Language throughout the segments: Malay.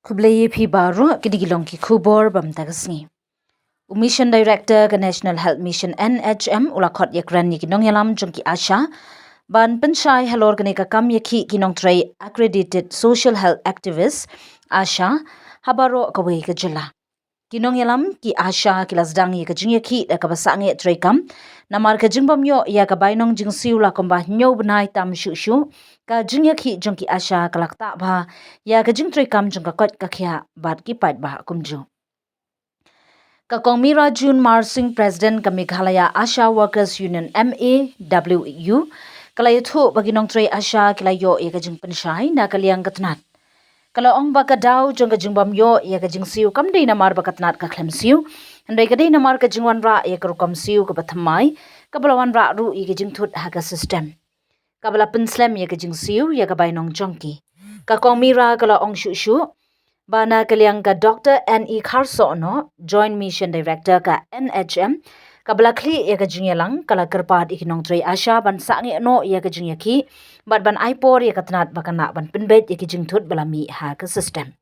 Kublai phi baru kidigilong ki khubor bam tagasni. Mission Director ke National Health Mission NHM ulakot yakran ni kinong yalam jungki Asha ban penshai halor gane ka kam yakhi kinong tray accredited social health activist Asha habaro kawe ka jela. Kinong yalam ki Asha kilasdang ye ka jingyakhi da ka basange tray kam namar ka jingbam yo ya ka bainong jingsiu la komba nyo benai tam shu ka jingyakhi jungki Asha kalakta bha ya ka jing tray kam jung ka kot ka khya bat ki pat ba kumju. Kakong Mira June Marsing President ka Meghalaya Asha Workers Union MAWU kalayathu baginong tray Asha kilayo ya ka jing penshai na kaliang katnat. Kalau ong baka daw jong ka jingbam yo ya ka jing siu kam dei namar bakatnat ka klem siu handai ka dei namar ka jingwan ra ya ka rukam siu ka bathamai ka balawan ra ru ya ka jing thut ha ka system. Ka bala penslem ya ka jing siu ya ka bainong jongki. Kakong Mira kalau ong shu bana kaliang ka Dr. N.E. Kharso no Joint Mission Director ka NHM kabla kli ya ka jingyalang kala kerpat ikinong tray Asha ban sangi no ya ka jingyaki bat ban aipor ya ka tanat bakana ban penbet ya ka jingthut balami ha ka system.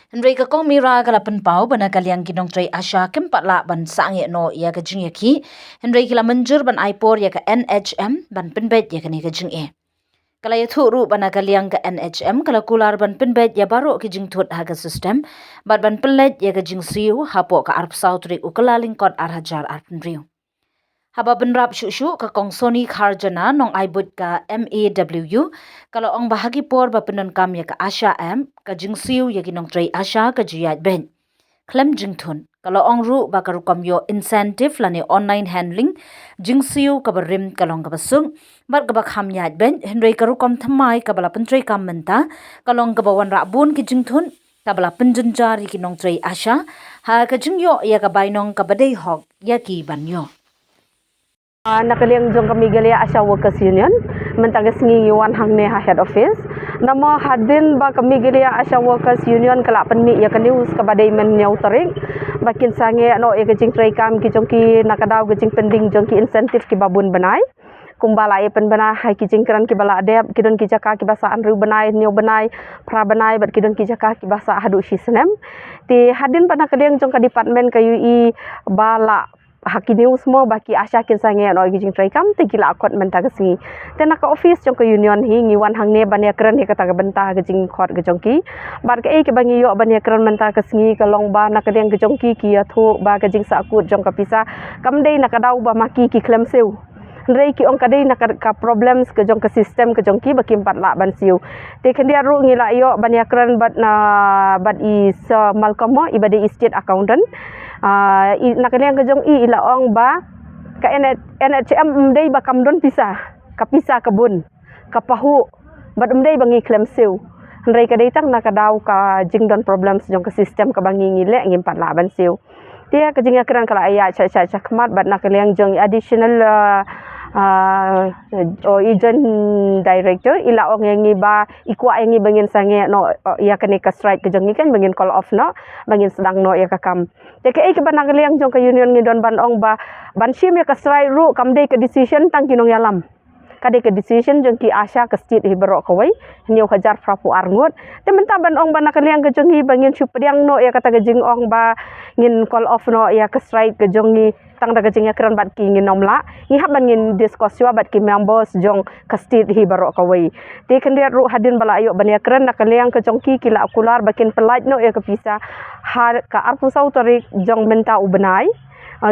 Henry ka kong Mira kala penpau bana kaliang kinong tray Asha kempat la ban sangi no ya ka jingyaki Henry kila menjur ban aipor ya ka NHM ban penbet ya ka ni ka jingye. Kala ya thuru bana kaliang ka NHM kala kular ban penbet ya baro ki jing thut ha ka system bat ban pelet ya ka jing siu hapo ka arp sautrik ukala lingkot arhajar arpenriu. Haba benrap shu ka kong Sony Kharjana nong aibut ka MAWU kala ong bahagi por ba penon kam ya ka Asha M ka jing siu ya kinong tray Asha ka jiyat ben. Klem jing thun kalau ong ru ba karukam yo incentive lani online handling jingsiu kabarim kalong kabasung bar kabak hamyat ben henry karukam thamai kabala pentray kam menta kalong kabawan rabun ki jingthun kabala penjenjar ki nong tray Asha ha ka jingyo ya ka bainong kabadai hok ya ki banyo. Nakaliang jong kami Meghalaya Asha Workers Union mentagas ngi yuan hangne ha head office nama hadin ba kami Meghalaya Asha Workers Union kala penmi ya ka news ka badai men nyau taring bakin sange no ya kajing tray kam ki jongki nakadaw kajing pending jongki insentif ki babun banai kumbala e pen bana hai ki jingkran ki bala adep kidon ki jaka ki basa anru banai nyo banai pra banai bat kidon ki jaka ki basa hadu shisnem ti hadin pana kaliang jong ka department ka UI bala haki news mo baki Asha kin sange no gijing tray kam te gila akot menta kasingi tena ka office jong ka union hi ngiwan hangne bania kran he kata ka benta gijing khot ga jongki bar ka e ke bangi yo bania kran menta kasingi ka long ba na ka deng ga jongki ki ya thu ba gijing sa akut jong ka pisa kam dei na ka dau ba maki ki klem seu rei ki ong ka dei na ka problems ka jong ka system ka jongki baki empat la ban siu te khendia ru ngila yo bania kran bat na bat is malkomo ibade state accountant nakaliang kajong ila ong ba ka NHM mdei ba kamdon pisa kapisa kabun kapahu bat mdei bangi klem seu handai ka dei tak nakadaw ka jingdon problems jong ka system ka bangi ngile ngimpat laban seu dia ka jinga kran kala aya cha khmat bat nakaliang jong additional agent director ila ong yangi ba ikwa yangi bangin sange no ya kane ka strike ka jong kan bangin call off no bangin sedang no ya ka kam te ke ke banang liang jong ka union ngidon ban ong ba ban sim ya ka strike ru kam dei ka decision tang kinong yalam kade ka decision jong ki Asha ka state hi baro ka wai nyo hajar frapu arngut te menta ban ong ban nakaliang ka jong hi bangin supadiang no ya kata ka jing ong ba ngin call off no ya ka strike ka jong ni tang daga jing yakran bat ki ngin nomla hi haban ngin diskusio bat ki members jong ka state hi baro ka wai te kendia ru hadin bala ayo ban yakran nakaliang ka jong ki kila akular bakin pelaj no ya ka pisa har ka arpu sau tarik jong menta ubenai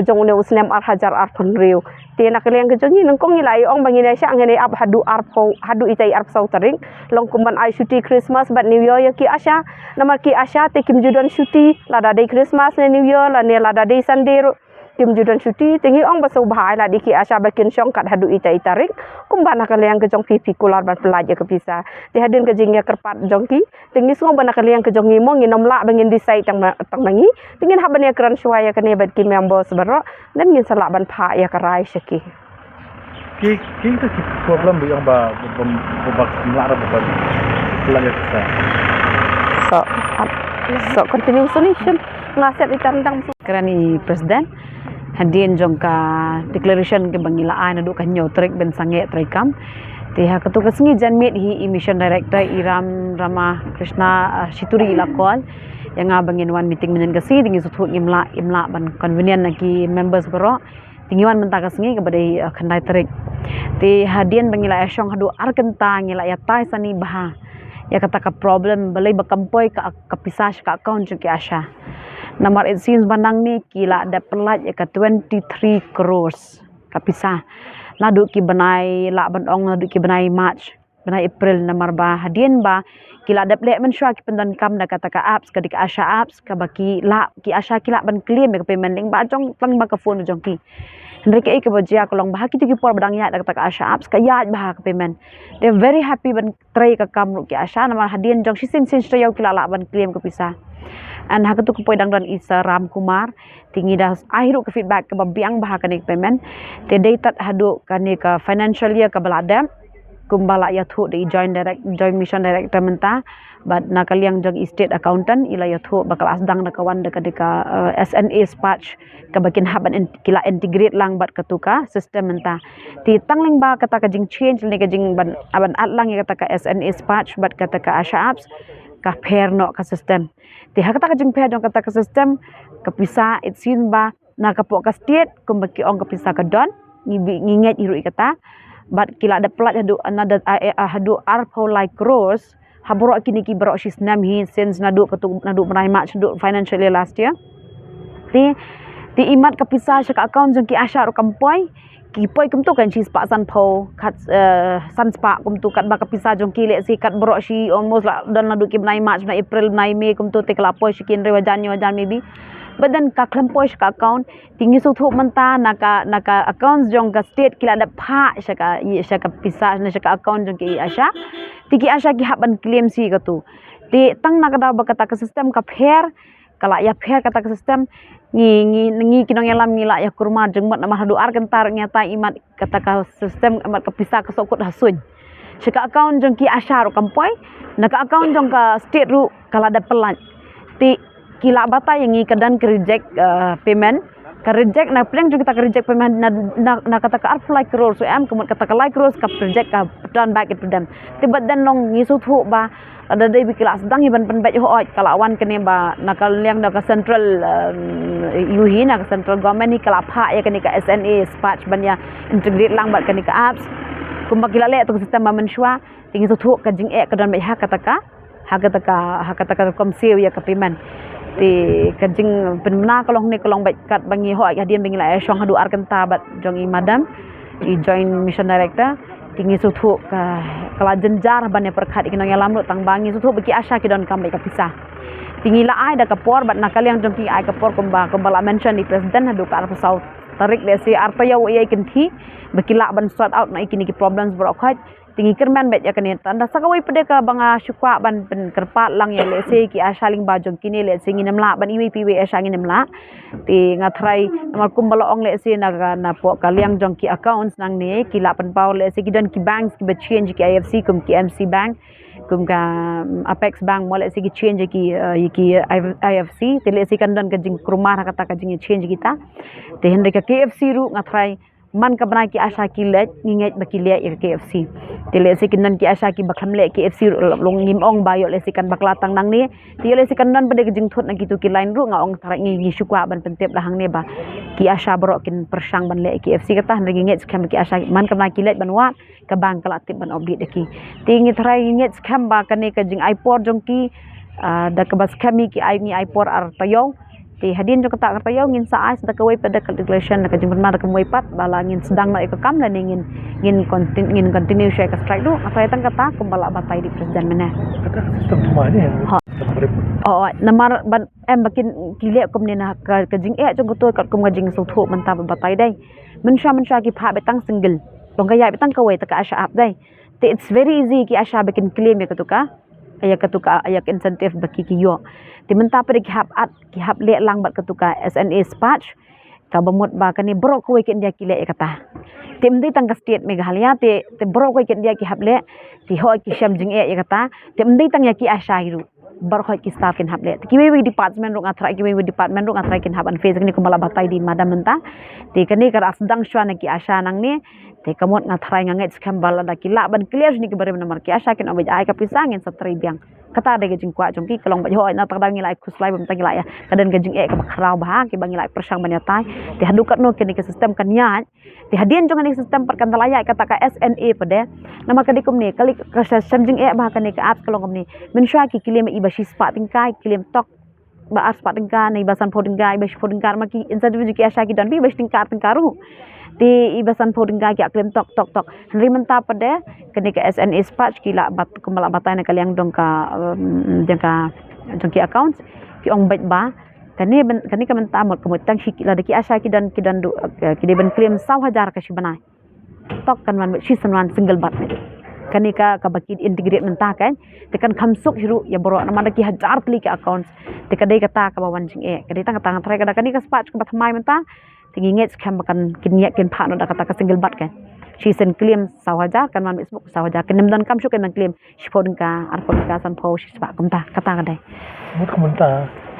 jong une usnem ar hajar ar penriu te nakaliang ka jong ni nangkong ilai ong bangin sya ngene ap hadu arpo hadu itai arp sau tarik long kuman ai syuti Christmas bat New Year ya ki Asha namar ki Asha te kim judon syuti lada day Christmas ne New Year la ne lada day Sunday kim judan syuti tingi ong basau bahai la diki Asha bakin syong kat hadu itai tarik kumbana kaliang ke jong pipi kular ban pelaja ke pisa ti hadin ke jingya kerpat jongki tingi song bana kaliang ke jongi mo nginom la bangin disai tang mangi tingin haban ya kran syuaya ke ne bat ki members baro dan ngin salak ban pha ya karai syaki ki tu problem yang ba melara ban pelaja kita so continue solution ngaset itandang kerani presiden hadin jong ka declaration ke bangilaan adu kan nyo trek ben sange trekam Ti ha ketu kesengi jan mit hi emission director Iram Rama Krishna Situri lakol yang ngabangin wan meeting menen kesi tingi sutu imla ban convenient naki members bro tingi wan mentah kesengi kepada khandai terik ti hadian bangila asyong hadu arkenta ngila ya tai sani bah ya kata ka problem balai bakampoi ka pisah ka account ki asya nomor it seems bandang ni kila ada pelat ya ka 23 crores ka pisah ladu ki benai la bandong ladu ki benai March benai April nomor ba hadian ba kila ada plek mensua ki pendan kam da kata ka apps ka dik asya apps ka baki la ki asya kila ban claim ka payment link ba jong tang ba ka phone jong ki Henry ke bajia kolong bah kita ki por badang ya kata ka asya apps ka ya bah ka payment they very happy ban try ka kam ki asya nomor hadian jong si sin strayau kila la ban claim ka pisah and ha ketu poi dang don Isa Ram Kumar tingi dah akhiru ke feedback ke babiang bah ka ni payment te data hadu ka ni ka financial year ka balada kumbala ya thu di joint mission director menta but nakaliang jong estate accountant ila ya thu bakal asdang na kawan de ka SNA patch ka bakin haban kila integrate lang bat katuka system menta ti tangling ba kata ka jing change ni ka jing ban aban atlang ya kata ka SNA patch bat kata ka asya apps ka pair no ka system ti ha kata ka jing pair jong kata ka system ka pisa it sin ba na ka po ka state kumbaki ong ka pisa ka don nginget iru kata but kila ada pelat hadu another hadu arpo like gross habro kini ki bro she's nam he since nadu menai match nadu financially last year ti imat ka pisah ka account jong ki asya ro kampoi ki poi kum tu kan she's pak san po kat san spa kum tu kat ba ka pisah jong ki le si kat bro she almost la dan nadu ki menai match menai April menai May kum tu te kala poi she kin re wajan maybe but then ka klempoi ka account tinggi su thu menta naka accounts jong ka state kila ada pha shaka pisah na shaka account jong ki asya tiki asya ki haban claim si ka tu ti tang na kada ba kata ka system ka fair kala ya fair kata ka system ngi kinong yalam ngila ya kurma jeng mat nama hadu ar kentar nyata imat kata ka system amat ka pisah ka sokut hasun shaka account jong ki asya ro kampoi naka account jong ka state ru kala ada pelan ti kila bata yang kedan ke reject payment ka reject na plan juga kita reject payment na kata ka apply crore so am kemudian kata ka like crore ka reject ka turn back itu them tiba dan long ngisu thu ba ada dai bikila sedang iban penbet ho kala awan kene ba nakal yang da ka central yuhi na ka central government ni kala pha ya kene ka SNA patch ban ya integrate lang ba kene ka apps kumba kila le tu sistem ba mensua tingi thu ka jing ka dan ha kata ka komseu ya ka payment ti kajing penmena kolong baik kat bangi ho hadian bangi la syong hadu arkenta bat jong i madam i joint mission director tingi suthu ka kala jenjar ban perkhat ikinong yalam tang bangi suthu baki asya ki don kam ka pisah tingi la ai da ka por bat nakal yang jong ki ai ka por kumbala mention di president hadu ka arpa tarik le si arpa ya wo ikin thi baki la ban sort out na ikini ki problems bro khat tinggi kerman bet ya kene tanda sakawai pede ka banga syukwa ban pen kerpat lang ya le se ki asaling bajong kini le se nginem la ban iwi piwe asang nginem la ti ngatrai namar kumbalo ong le se na po kaliang jong ki accounts nang ne ki la pen pau le se ki don ki banks ki be change ki IFC kum ki MC bank kum ka Apex bank mo le se ki change ki IFC ti le se kan don ka jing krumar kata ka jing change kita ti hende ka KFC ru ngatrai man ka bana ki asa ki le nginget baki le ya KFC tile sikinan ki asa ki bakham le KFC long ngim ong bayo le sikan baklatang nang ni tile sikan nan bade jing thot na gitu ki line ru nga ong tara ngi syukwa ban pentep lahang ne ba ki asa bro kin persang ban le KFC kata nginget skam ki asa man ka bana ki le ban wa ka bang kala tip ban oblit ki tingi try nginget skam ba kane ka jing ipor jong ki da ka bas kami ki ai ni ipor ar tayo ti hadin jo kata tayo ngin sa as da kawai pada calculation na kajing mar ka moipat bala ngin sedang na ikakam la ngin continue share ka strike do apa yang kata kumbala batai di presiden mena kata sistem cuma ni namar ban bakin kile kum ni na kajing jong gutoi kat kum kajing so tho manta batai dai mensha ki pha betang single long kaya betang kawai ta ka asha up dai it's very easy ki asha bakin claim ya katuka ayak insentif baki ki yo ti menta pada ki hap le lang bat katuka SNA patch ka bamut ba kani bro ko ken dia ki le kata tim di tang ka state Meghalaya te bro ko ken dia ki hap le ti ho ki sham jing kata tim di tang ya ki asha hiru berkhoi ki staff kin hable kiwi department rong athrai kiwi department rong athrai kin haban face ni kumala batai di madam menta te kani kar asdang shwana ki asha nang ni te kamot ngathrai nganget skam bala da ki la ban clear ni ki bare namar ki asha kin obaj ai ka pisang en satrai biang kata de jing kwa jong ki kalong ba hoi na tang ngi lai kuslai bam tang lai kadan ke jing e ka khrau ba ki bang lai persang ban yatai te hadu kat no kini ke sistem kan nya te hadien jong ni sistem per kan talaya kata ka SNA pade nama kadi kumni kali ka sistem jing e ba kan ni ka apps kalong kumni men shwa ki kilim iba shi spa tingkai kilim tok ba as spa tingkai nei basan podingkai ba shi podingkar ma ki insentif ki asha ki dan bi ba tingkar tingkaru ti ibasan podingkai ki aklim tok tok tok henry menta pade kini ke SNA spa ki la bat kumala batai na kaliang dong ka jong ki accounts ki ong bet ba kani ka menta mot kumut tang shi ki la ki asha ki dan du ki de ben claim 1,000 ka shi banai tok kan man shi sanwan single bat ni kani ka baki integrate menta kan tekan khamsuk hiru ya boro nama ki 1000 kli ke accounts te kadai kata ka bawan jing e kadai tang tang thrai kada kani ka spa ka bathmai menta tingi nget skam bakan kinyak kin pha no da kata ka single bat kan shi sen claim 1,000 kan man facebook 1,000 kan nem dan kam shu kan man claim shi podin ka ar podin ka san pho shi spa kumta kata kadai mut kumunta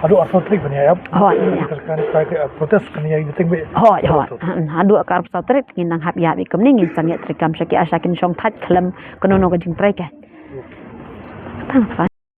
adu asal trik bani ayap ho ya kan sai ke protest kan ya yiting be ho adu akar sa trik nginang hap ya bi kumni ngin sang ya trikam shaki asha kin shong that khalam kono no ka jing trai ka tang fa